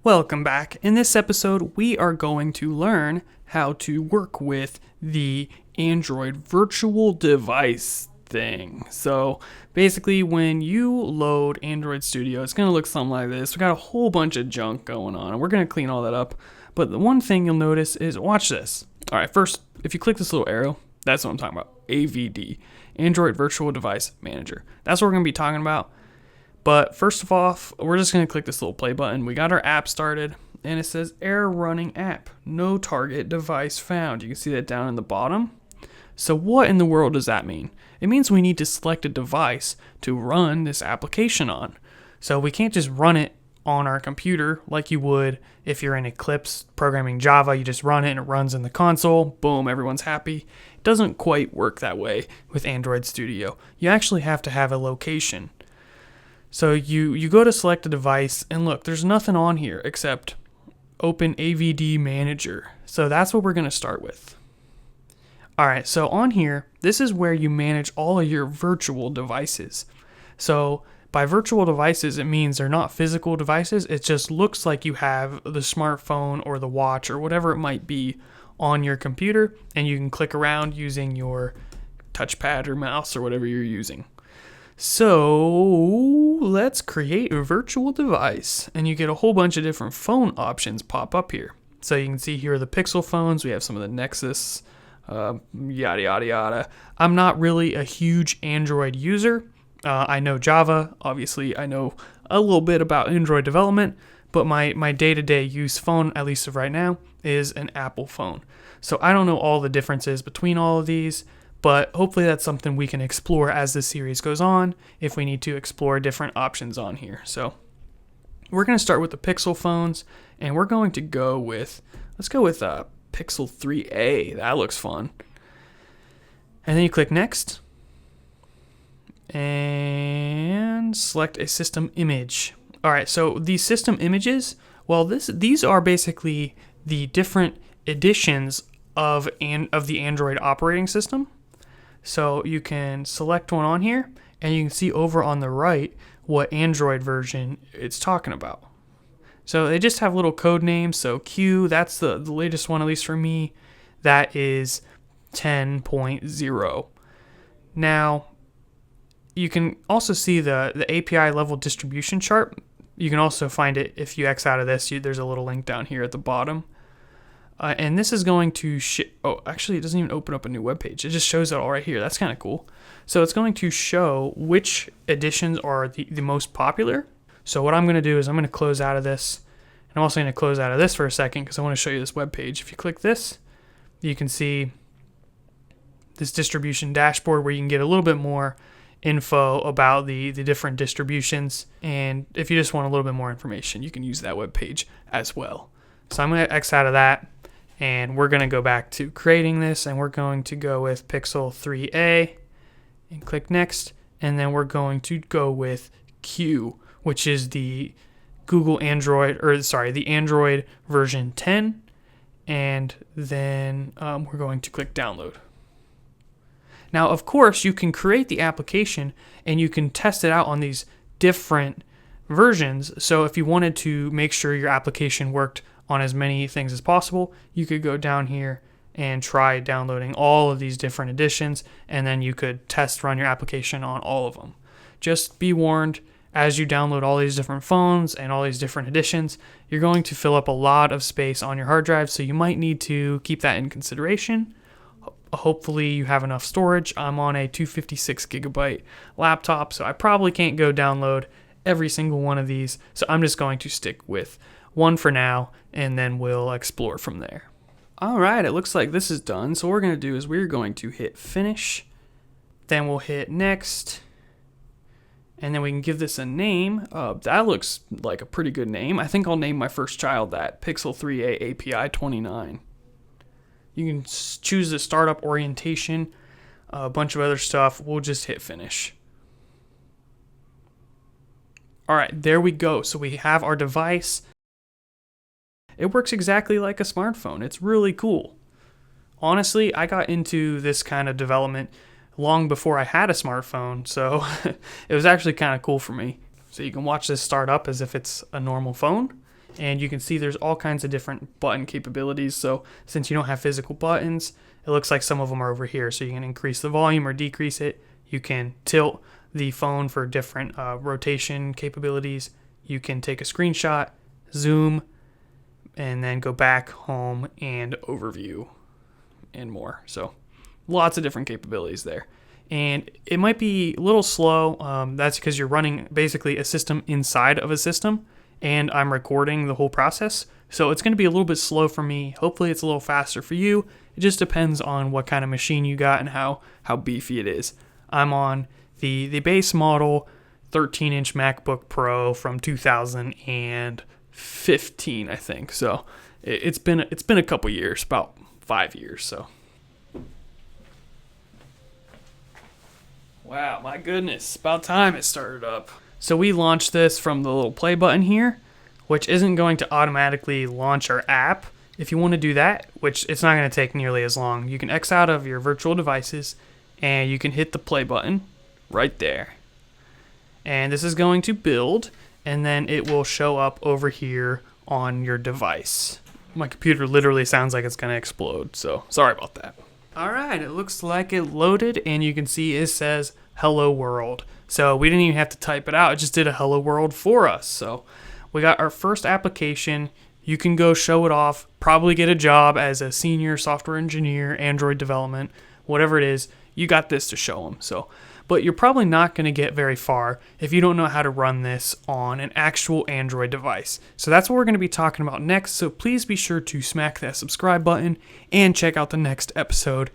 Welcome back. In this episode, we are going to learn how to work with the Android virtual device thing. So basically, when you load Android Studio, it's going to look something like this. We got a whole bunch of junk going on, and we're going to clean all that up. But the one thing you'll notice is, watch this. All right, first, if you click this little arrow, that's what I'm talking about. AVD, Android Virtual Device Manager. That's what we're going to be talking about. But first of all, we're just going to click this little play button. We got our app started, and it says error running app. No target device found. You can see that down in the bottom. So what in the world does that mean? It means we need to select a device to run this application on. So we can't just run it on our computer like you would if you're in Eclipse programming Java. You just run it and it runs in the console. Boom, everyone's happy. It doesn't quite work that way with Android Studio. You actually have to have a location. So you go to select a device, and look, there's nothing on here except open AVD Manager. So that's what we're going to start with. All right, so on here, this is where you manage all of your virtual devices. So by virtual devices, it means they're not physical devices. It just looks like you have the smartphone or the watch or whatever it might be on your computer, and you can click around using your touchpad or mouse or whatever you're using. So let's create a virtual device, and you get a whole bunch of different phone options pop up here. So you can see here are the Pixel phones. We have some of the Nexus, yada, yada, yada. I'm not really a huge Android user. I know Java. Obviously, I know a little bit about Android development, but my day-to-day use phone, at least of right now, is an Apple phone. So I don't know all the differences between all of these, but hopefully that's something we can explore as the series goes on if we need to explore different options on here. So we're going to start with the Pixel phones, and we're going to go with, let's go with Pixel 3a. That looks fun. And then you click Next and select a system image. All right, so these system images, well, these are basically the different editions of the Android operating system. So you can select one on here, and you can see over on the right what Android version it's talking about. So they just have little code names. So Q, that's the latest one, at least for me, that is 10.0. Now, you can also see the API level distribution chart. You can also find it if you X out of this. There's a little link down here at the bottom. And this is going to actually it doesn't even open up a new web page. It just shows it all right here. That's kind of cool. So it's going to show which editions are the most popular. So what I'm going to do is I'm going to close out of this. And I'm also going to close out of this for a second because I want to show you this web page. If you click this, you can see this distribution dashboard where you can get a little bit more info about the different distributions. And if you just want a little bit more information, you can use that web page as well. So I'm going to X out of that. And we're going to go back to creating this, and we're going to go with Pixel 3a and click Next. And then we're going to go with Q, which is the the Android version 10. And then we're going to click Download. Now, of course, you can create the application and you can test it out on these different versions. So if you wanted to make sure your application worked on as many things as possible, you could go down here and try downloading all of these different editions, and then you could test run your application on all of them. Just be warned, as you download all these different phones and all these different editions, you're going to fill up a lot of space on your hard drive, so you might need to keep that in consideration. Hopefully you have enough storage. I'm on a 256 gigabyte laptop, so I probably can't go download every single one of these, so I'm just going to stick with one for now, and then we'll explore from there. All right, it looks like this is done. So what we're going to do is we're going to hit Finish. Then we'll hit Next. And then we can give this a name. That looks like a pretty good name. I think I'll name my first child that, Pixel 3a API 29. You can choose the startup orientation, a bunch of other stuff. We'll just hit Finish. All right, there we go. So we have our device. It works exactly like a smartphone. It's really cool. Honestly, I got into this kind of development long before I had a smartphone, so it was actually kind of cool for me. So you can watch this start up as if it's a normal phone. and you can see there's all kinds of different button capabilities. So since you don't have physical buttons, it looks like some of them are over here. So you can increase the volume or decrease it. You can tilt the phone for different rotation capabilities. You can take a screenshot, zoom, and then go back, home, and overview, and more. So lots of different capabilities there. And it might be a little slow. That's because you're running basically a system inside of a system, and I'm recording the whole process. So it's going to be a little bit slow for me. Hopefully it's a little faster for you. It just depends on what kind of machine you got and how beefy it is. I'm on the base model 13-inch MacBook Pro from 2015, I think. So it's been a couple years, about 5 years. So. Wow, my goodness, about time it started up. So we launched this from the little play button here, which isn't going to automatically launch our app. If you want to do that, which it's not going to take nearly as long, you can X out of your virtual devices and you can hit the play button right there. And this is going to build, and then it will show up over here on your device. My computer literally sounds like it's going to explode, so sorry about that. Alright, it looks like it loaded, and you can see it says Hello World. So we didn't even have to type it out, it just did a Hello World for us. So we got our first application. You can go show it off, probably get a job as a senior software engineer, Android development, whatever it is, you got this to show them. So, but you're probably not going to get very far if you don't know how to run this on an actual Android device. So that's what we're going to be talking about next. So please be sure to smack that subscribe button and check out the next episode.